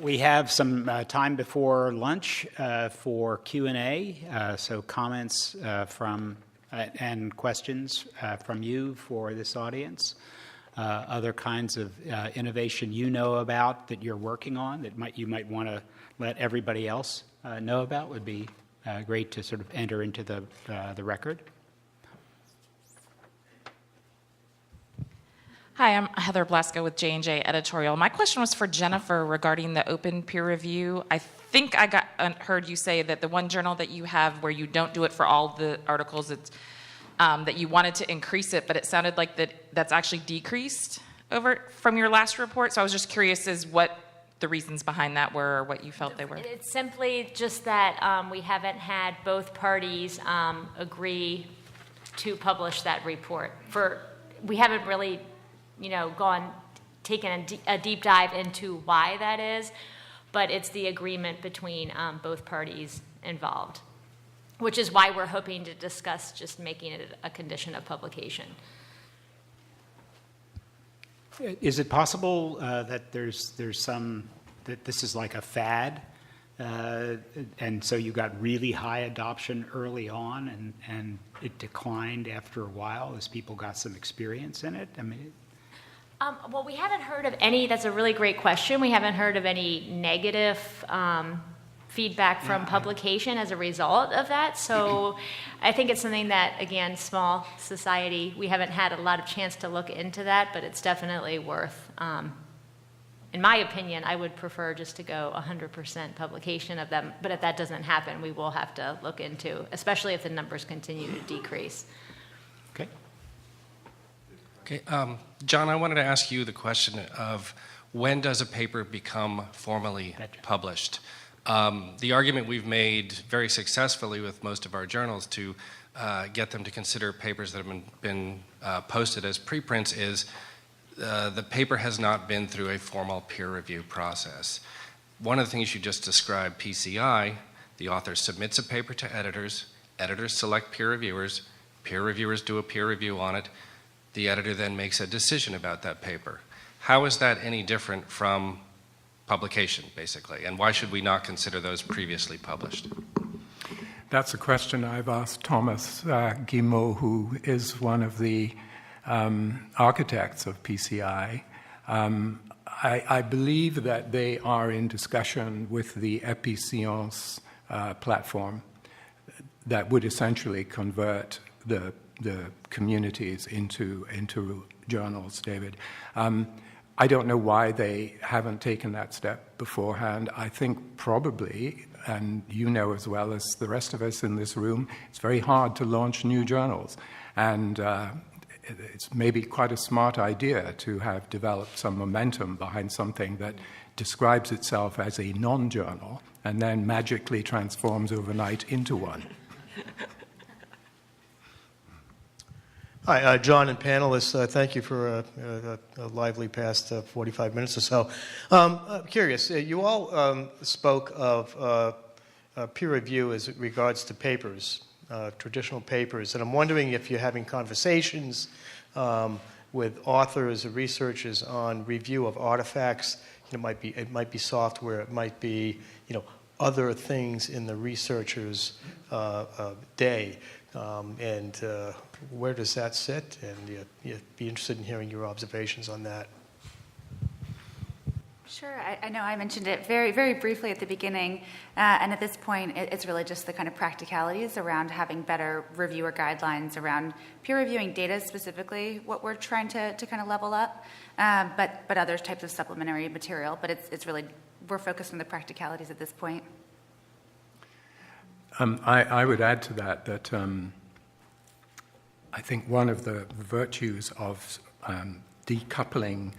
We have some time before lunch for Q&A, so comments from and questions from you for this audience. Other kinds of innovation you know about that you're working on that you might want to let everybody else know about would be great to sort of enter into the record. Hi, I'm Heather Blasko with J&J Editorial. My question was for Jennifer regarding the open peer review. I think I heard you say that the one journal that you have where you don't do it for all the articles, it's that you wanted to increase it, but it sounded like that's actually decreased from your last report. So I was just curious as what the reasons behind that were or what you felt they were. It's simply just that we haven't had both parties agree to publish that report. We haven't really taken a deep dive into why that is, but it's the agreement between both parties involved, which is why we're hoping to discuss just making it a condition of publication. Is it possible that there's some, that this is like a fad, and so you got really high adoption early on and it declined after a while as people got some experience in it? I mean, well, we haven't heard of any, that's a really great question. We haven't heard of any negative feedback from publication as a result of that. So I think it's something that, again, small society, we haven't had a lot of chance to look into that, but it's definitely worth, in my opinion, I would prefer just to go 100% publication of them. But if that doesn't happen, we will have to look into, especially if the numbers continue to decrease. Okay. Okay, John, I wanted to ask you the question of when does a paper become formally published? The argument we've made very successfully with most of our journals to get them to consider papers that have been posted as preprints is the paper has not been through a formal peer review process. One of the things you just described, PCI, the author submits a paper to editors select peer reviewers do a peer review on it, the editor then makes a decision about that paper. How is that any different from publication, basically, and why should we not consider those previously published? That's a question I've asked Thomas Guillemot, who is one of the architects of PCI. I believe that they are in discussion with the EpiScience platform that would essentially convert the communities into journals, David. I don't know why they haven't taken that step beforehand. I think probably, and you know as well as the rest of us in this room, it's very hard to launch new journals. And it's maybe quite a smart idea to have developed some momentum behind something that describes itself as a non-journal and then magically transforms overnight into one. Hi, John and panelists. Thank you for a lively past 45 minutes or so. I'm curious, you all spoke of peer review as it regards to papers, traditional papers, and I'm wondering if you're having conversations with authors or researchers on review of artifacts. It might be software, it might be other things in the researcher's day. And where does that sit? And you'd be interested in hearing your observations on that. Sure. I know I mentioned it very, very briefly at the beginning. And at this point, it's really just the kind of practicalities around having better reviewer guidelines around peer reviewing data specifically, what we're trying to kind of level up, but other types of supplementary material. But it's really, we're focused on the practicalities at this point. I would add to that I think one of the virtues of decoupling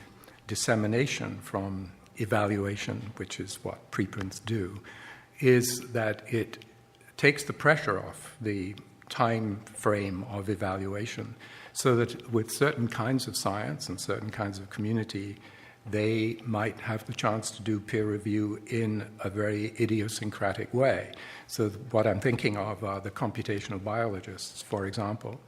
dissemination from evaluation, which is what preprints do, is that it takes the pressure off the time frame of evaluation, so that with certain kinds of science and certain kinds of community, they might have the chance to do peer review in a very idiosyncratic way. So what I'm thinking of are the computational biologists, for example,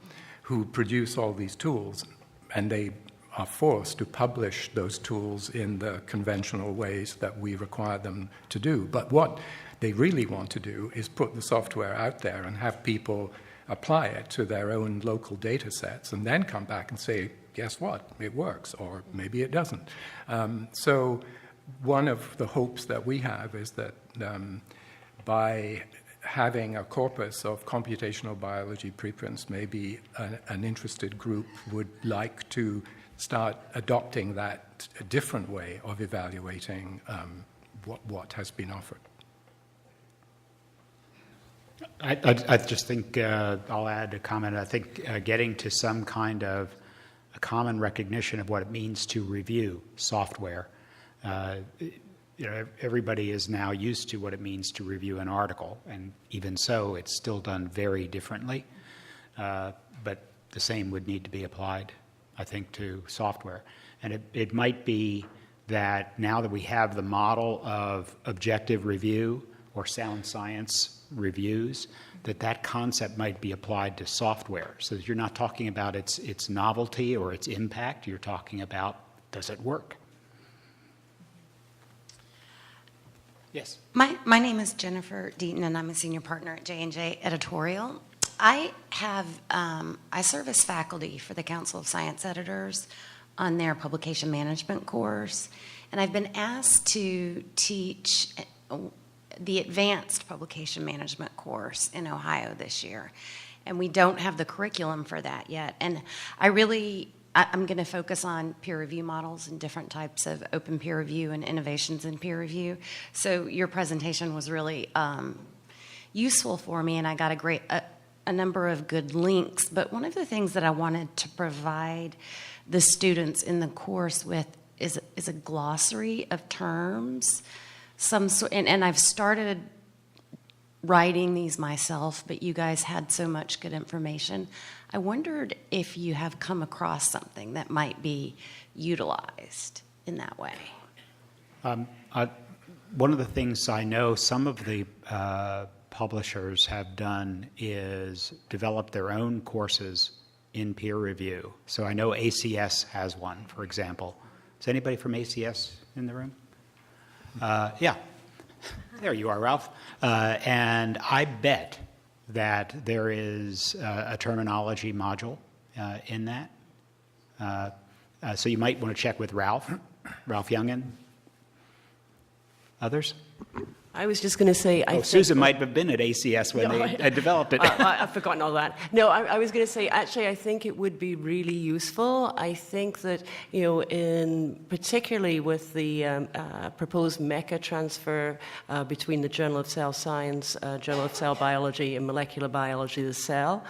who produce all these tools, and they are forced to publish those tools in the conventional ways that we require them to do. But what they really want to do is put the software out there and have people apply it to their own local data sets and then come back and say, guess what, it works, or maybe it doesn't. So one of the hopes that we have is that by having a corpus of computational biology preprints, maybe an interested group would like to start adopting that a different way of evaluating what has been offered. I just think I'll add a comment. I think getting to some kind of a common recognition of what it means to review software. Everybody is now used to what it means to review an article, and even so, it's still done very differently. But the same would need to be applied, I think, to software. And it might be that now that we have the model of objective review or sound science reviews, that concept might be applied to software. So that you're not talking about its novelty or its impact, you're talking about, does it work? Yes. My name is Jennifer Deaton, and I'm a senior partner at J&J Editorial. I serve as faculty for the Council of Science Editors on their publication management course, and I've been asked to teach the advanced publication management course in Ohio this year, and we don't have the curriculum for that yet. And I'm going to focus on peer review models and different types of open peer review and innovations in peer review. So your presentation was really useful for me, and I got a number of good links. But one of the things that I wanted to provide the students in the course with is a glossary of terms. And I've started writing these myself, but you guys had so much good information. I wondered if you have come across something that might be utilized in that way. One of the things I know some of the publishers have done is develop their own courses in peer review. So I know ACS has one, for example. Is anybody from ACS in the room? Yeah. There you are, Ralph. And I bet that there is a terminology module in that. So you might want to check with Ralph Youngin. Others? I was just going to say... Susan might have been at ACS when they developed it. I've forgotten all that. No, I was going to say, actually, I think it would be really useful. I think that, particularly with the proposed MECA transfer between the Journal of Cell Science, Journal of Cell Biology, and Molecular Biology, the Cell,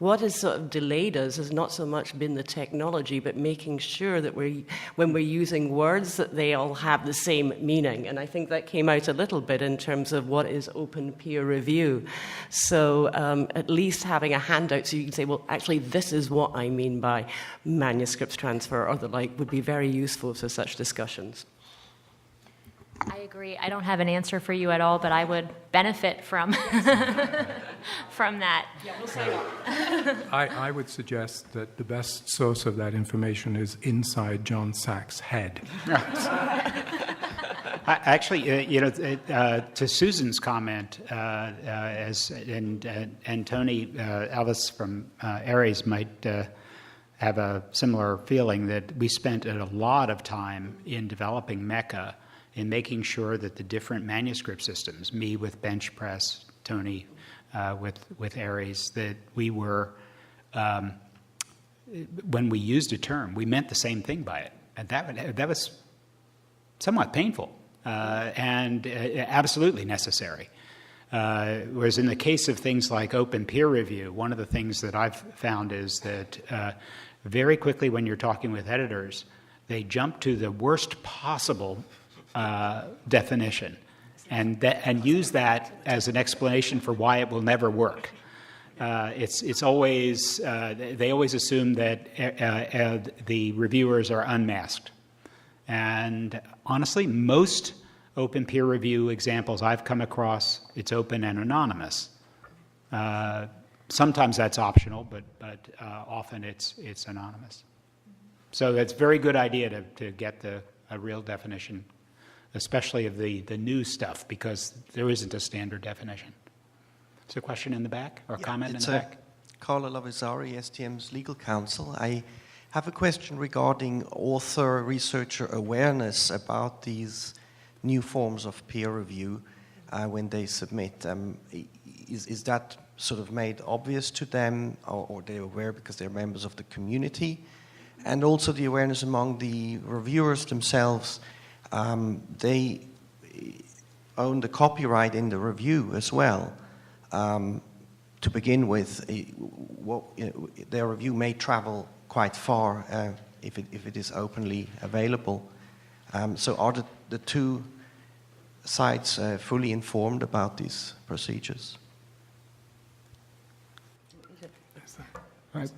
what has sort of delayed us has not so much been the technology, but making sure that when we're using words, that they all have the same meaning. And I think that came out a little bit in terms of what is open peer review. So at least having a handout so you can say, well, actually, this is what I mean by manuscripts transfer or the like would be very useful for such discussions. I agree. I don't have an answer for you at all, but I would benefit from from that. Yeah, we'll sign up. I would suggest that the best source of that information is inside John Sachs' head. Actually, to Susan's comment, and Tony Ellis from Ares might have a similar feeling, that we spent a lot of time in developing MECA, in making sure that the different manuscript systems, me with bench press, Tony with Ares, that we were, when we used a term, we meant the same thing by it. And that was somewhat painful and absolutely necessary. Whereas in the case of things like open peer review, one of the things that I've found is that very quickly when you're talking with editors, they jump to the worst possible definition and use that as an explanation for why it will never work. It's always they always assume that the reviewers are unmasked, and honestly, most open peer review examples I've come across, it's open and anonymous. Sometimes that's optional, but often it's anonymous. So that's a very good idea to get a real definition, especially of the new stuff, because there isn't a standard definition. Is there a question in the back or comment in the back? Carla Lavisari, STM's legal counsel. I have a question regarding author researcher awareness about these new forms of peer review when they submit. Is that sort of made obvious to them, or they're aware because they're members of the community? And also the awareness among the reviewers themselves. They own the copyright in the review as well. To begin with, their review may travel quite far if it is openly available. So are the two sides fully informed about these procedures?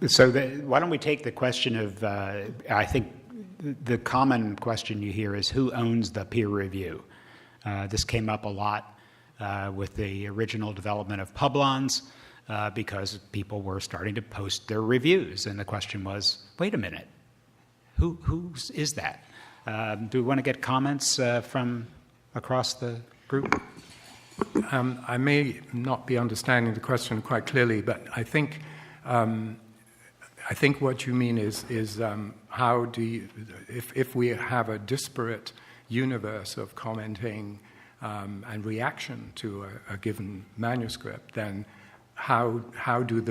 So why don't we take the question of, I think the common question you hear is who owns the peer review? This came up a lot with the original development of Publons because people were starting to post their reviews. And the question was, wait a minute, who is that? Do we want to get comments from across the group? I may not be understanding the question quite clearly, but I think what you mean is how do you, if we have a disparate universe of commenting and reaction to a given manuscript, then how do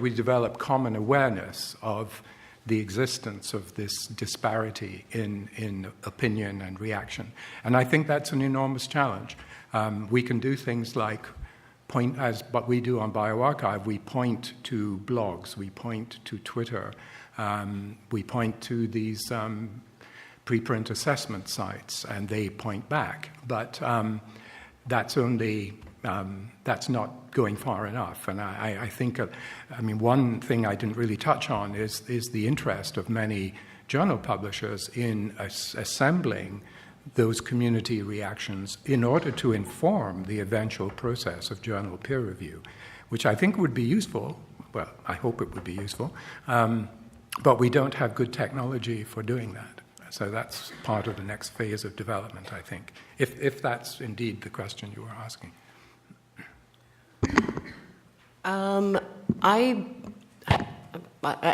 we develop common awareness of the existence of this disparity in opinion and reaction? And I think that's an enormous challenge. We can do things like point, as what we do on bioRxiv, we point to blogs, we point to Twitter, we point to these preprint assessment sites, and they point back. But that's not going far enough. And I think, one thing I didn't really touch on is the interest of many journal publishers in assembling those community reactions in order to inform the eventual process of journal peer review, which I think would be useful. Well, I hope it would be useful. But we don't have good technology for doing that. So that's part of the next phase of development, I think, if that's indeed the question you were asking.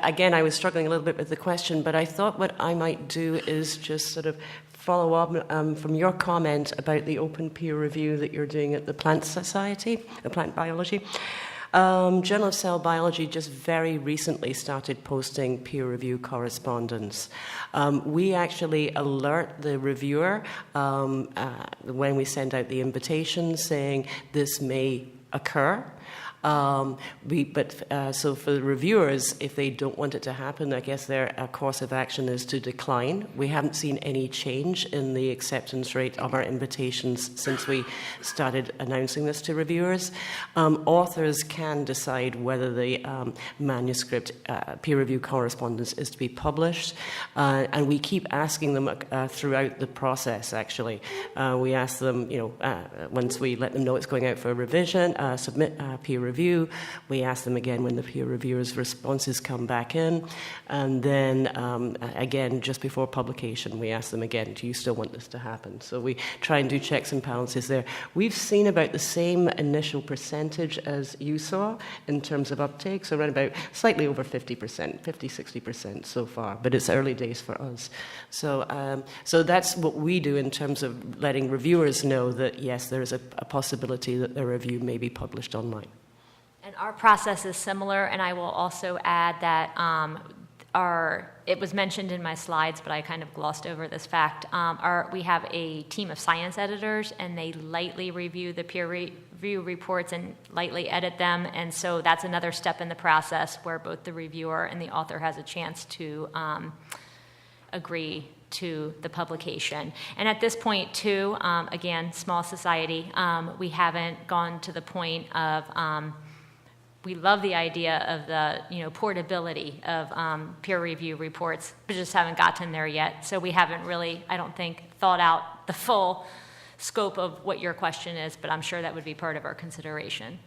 Again, I was struggling a little bit with the question, but I thought what I might do is just sort of follow up from your comment about the open peer review that you're doing at the Plant Society, the Plant Biology. Journal of Cell Biology just very recently started posting peer review correspondence. We actually alert the reviewer when we send out the invitation saying this may occur. So for the reviewers, if they don't want it to happen, I guess their course of action is to decline. We haven't seen any change in the acceptance rate of our invitations since we started announcing this to reviewers. Authors can decide whether the manuscript peer review correspondence is to be published, and we keep asking them throughout the process, actually. We ask them, once we let them know it's going out for a revision, submit peer review. We ask them again when the peer reviewers' responses come back in. And then, again, just before publication, we ask them again, do you still want this to happen? So we try and do checks and balances there. We've seen about the same initial percentage as you saw in terms of uptake, so around about slightly over 50%, 50-60% so far, but it's early days for us. So that's what we do in terms of letting reviewers know that, yes, there is a possibility that their review may be published online. And our process is similar, and I will also add that it was mentioned in my slides, but I kind of glossed over this fact. We have a team of science editors, and they lightly review the peer review reports and lightly edit them, and so that's another step in the process where both the reviewer and the author has a chance to agree to the publication. And at this point, too, again, small society, we haven't gone to the point of we love the idea of the portability of peer review reports, but just haven't gotten there yet. So we haven't really, I don't think, thought out the full scope of what your question is, but I'm sure that would be part of our consideration.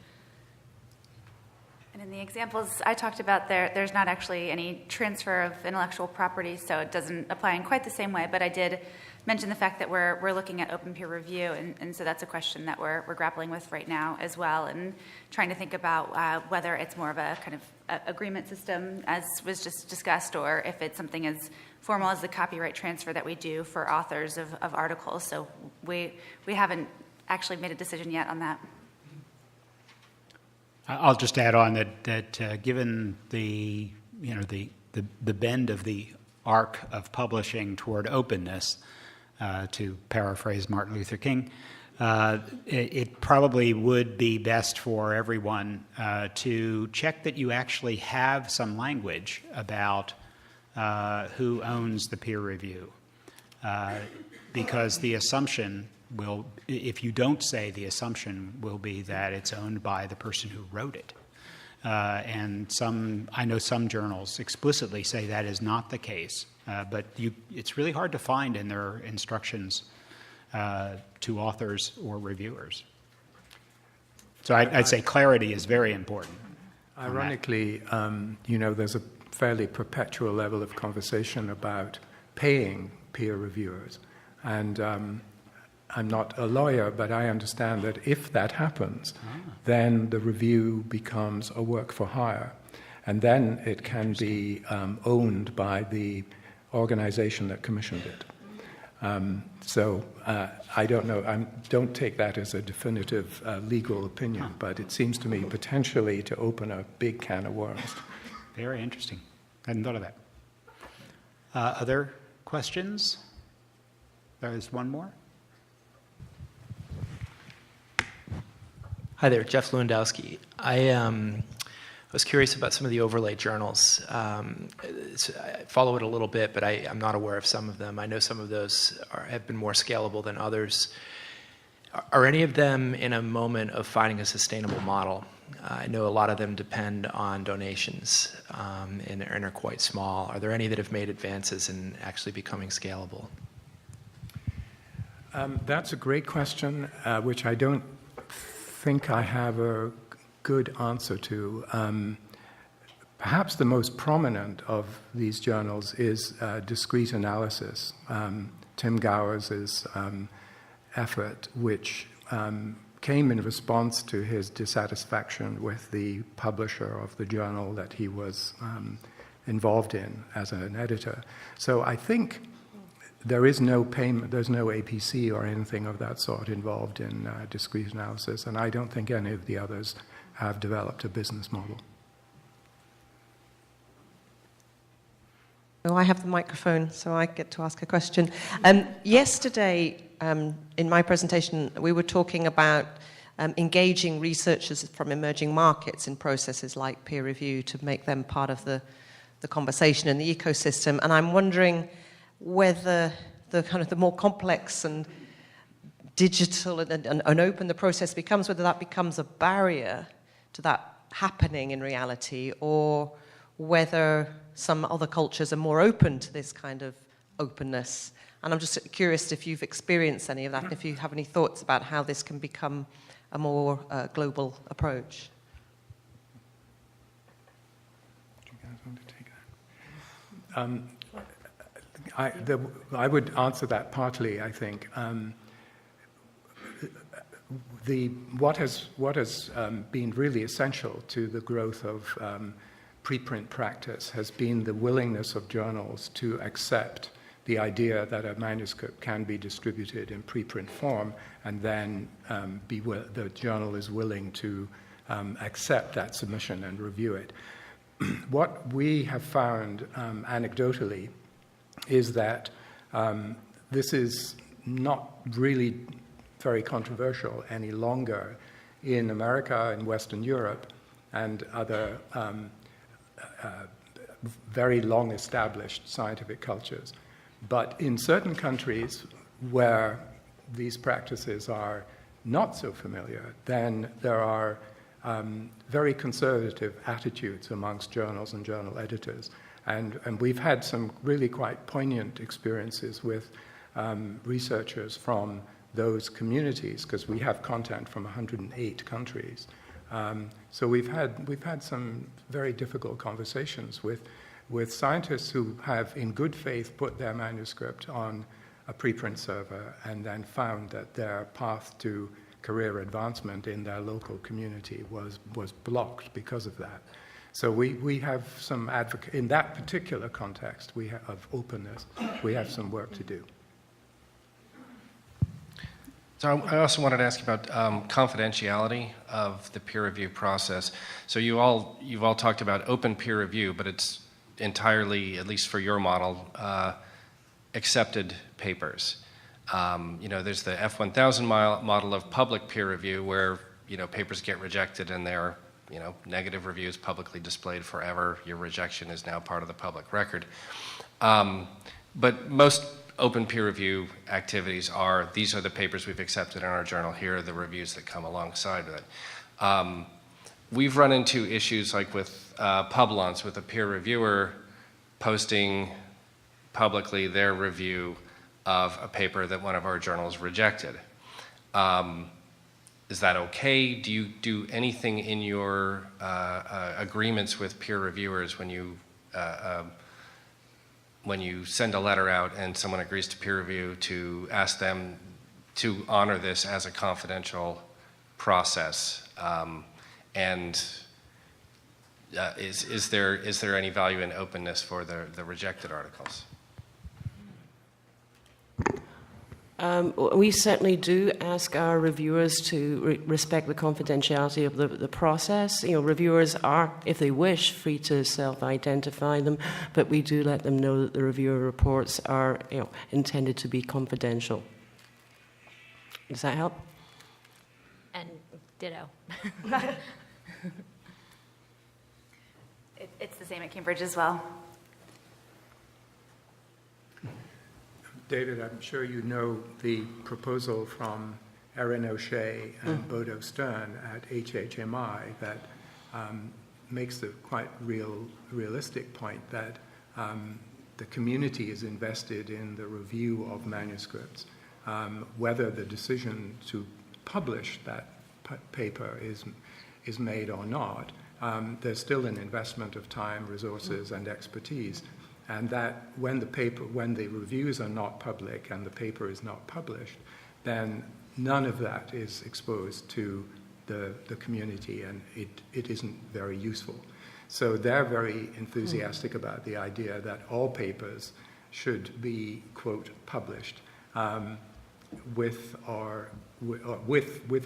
And in the examples I talked about, there's not actually any transfer of intellectual property, so it doesn't apply in quite the same way. But I did mention the fact that we're looking at open peer review, and so that's a question that we're grappling with right now as well, and trying to think about whether it's more of a kind of agreement system, as was just discussed, or if it's something as formal as the copyright transfer that we do for authors of articles. So we haven't actually made a decision yet on that. I'll just add on that given the bend of the arc of publishing toward openness, to paraphrase Martin Luther King, it probably would be best for everyone to check that you actually have some language about who owns the peer review, because the assumption will, if you don't say, the assumption will be that it's owned by the person who wrote it. And I know some journals explicitly say that is not the case, but it's really hard to find in their instructions to authors or reviewers. So I'd say clarity is very important. Ironically, there's a fairly perpetual level of conversation about paying peer reviewers. And I'm not a lawyer, but I understand that if that happens, then the review becomes a work for hire. And then it can be owned by the organization that commissioned it. So I don't know. Don't take that as a definitive legal opinion, but it seems to me potentially to open a big can of worms. Very interesting. I hadn't thought of that. Other questions? There's one more. Hi there, Jeff Lewandowski. I was curious about some of the overlay journals. I follow it a little bit, but I'm not aware of some of them. I know some of those have been more scalable than others. Are any of them in a moment of finding a sustainable model? I know a lot of them depend on donations and are quite small. Are there any that have made advances in actually becoming scalable? That's a great question, which I don't think I have a good answer to. Perhaps the most prominent of these journals is discrete analysis, Tim Gowers' effort, which came in response to his dissatisfaction with the publisher of the journal that he was involved in as an editor. So I think there is no payment, there's no APC or anything of that sort involved in discrete analysis, and I don't think any of the others have developed a business model. Oh, I have the microphone, so I get to ask a question. Yesterday, in my presentation, we were talking about engaging researchers from emerging markets in processes like peer review to make them part of the conversation in the ecosystem. And I'm wondering whether the more complex and digital and open the process becomes, whether that becomes a barrier to that happening in reality, or whether some other cultures are more open to this kind of openness. And I'm just curious if you've experienced any of that, and if you have any thoughts about how this can become a more global approach. Do you guys want to take that? I would answer that partly, I think. What has been really essential to the growth of preprint practice has been the willingness of journals to accept the idea that a manuscript can be distributed in preprint form, and then the journal is willing to accept that submission and review it. What we have found anecdotally is that this is not really very controversial any longer in America, in Western Europe, and other very long-established scientific cultures. But in certain countries where these practices are not so familiar, then there are very conservative attitudes amongst journals and journal editors. And we've had some really quite poignant experiences with researchers from those communities, because we have content from 108 countries, So we've had some very difficult conversations with scientists who have, in good faith, put their manuscript on a preprint server and then found that their path to career advancement in their local community was blocked because of that. So we have some in that particular context of openness, we have some work to do. So I also wanted to ask about confidentiality of the peer review process. So you've all talked about open peer review, but it's entirely, at least for your model, accepted papers. There's the F1000 model of public peer review where, papers get rejected and they're, negative reviews publicly displayed forever. Your rejection is now part of the public record. But most open peer review activities these are the papers we've accepted in our journal. Here are the reviews that come alongside with it. We've run into issues like with Publons, with a peer reviewer posting publicly their review of a paper that one of our journals rejected. Is that okay? Do you do anything in your agreements with peer reviewers when you send a letter out and someone agrees to peer review to ask them to honor this as a confidential process? Is there any value in openness for the rejected articles? We certainly do ask our reviewers to respect the confidentiality of the process. Reviewers are, if they wish, free to self-identify them, but we do let them know that the reviewer reports are, intended to be confidential. Does that help? And ditto. It's the same at Cambridge as well. David, I'm sure you know the proposal from Erin O'Shea and Bodo Stern at HHMI that makes the quite realistic point that the community is invested in the review of manuscripts. Whether the decision to publish that paper is made or not, there's still an investment of time, resources, and expertise. And that when the reviews are not public and the paper is not published, then none of that is exposed to the community, and it isn't very useful. So they're very enthusiastic about the idea that all papers should be, quote, published with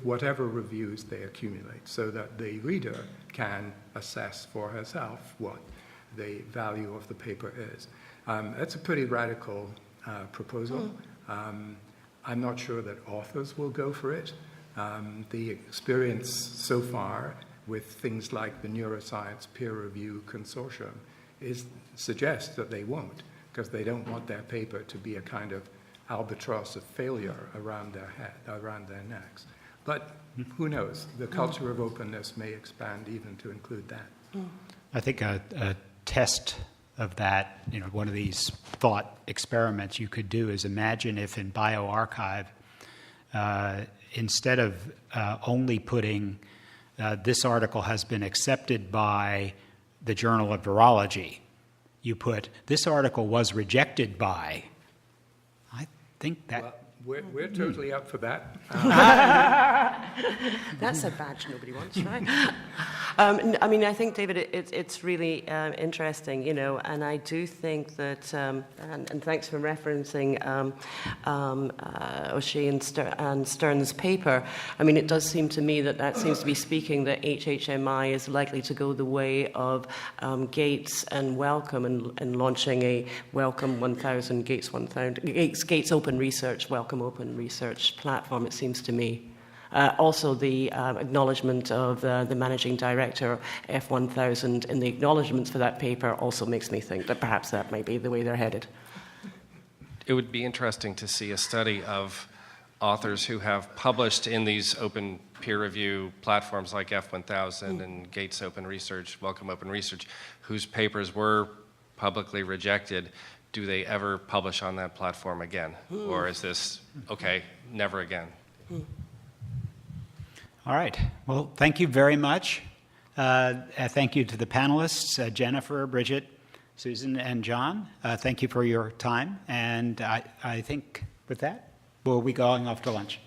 whatever reviews they accumulate, so that the reader can assess for herself what the value of the paper is. That's a pretty radical proposal. I'm not sure that authors will go for it. The experience so far with things like the Neuroscience Peer Review Consortium suggests that they won't, because they don't want their paper to be a kind of albatross of failure around their necks. But who knows? The culture of openness may expand even to include that. I think a test of that, one of these thought experiments you could do is imagine if in bioRxiv, instead of only putting this article has been accepted by the Journal of Virology, you put this article was rejected by. I think that. Well, we're totally up for that. That's a badge nobody wants, right? I think, David, it's really interesting, and I do think that, and thanks for referencing O'Shea and Stern's paper. It does seem to me that seems to be speaking that HHMI is likely to go the way of Gates and Wellcome and launching a Wellcome 1000, Gates Open Research, Wellcome Open Research platform, it seems to me. Also, the acknowledgement of the managing director, F1000, in the acknowledgements for that paper also makes me think that perhaps that might be the way they're headed. It would be interesting to see a study of authors who have published in these open peer review platforms like F1000 and Gates Open Research, Wellcome Open Research, whose papers were publicly rejected. Do they ever publish on that platform again? Or is this, okay, never again? All right. Well, thank you very much. Thank you to the panelists, Jennifer, Brigitte, Susan, and John. Thank you for your time. And I think with that, we'll be going off to lunch.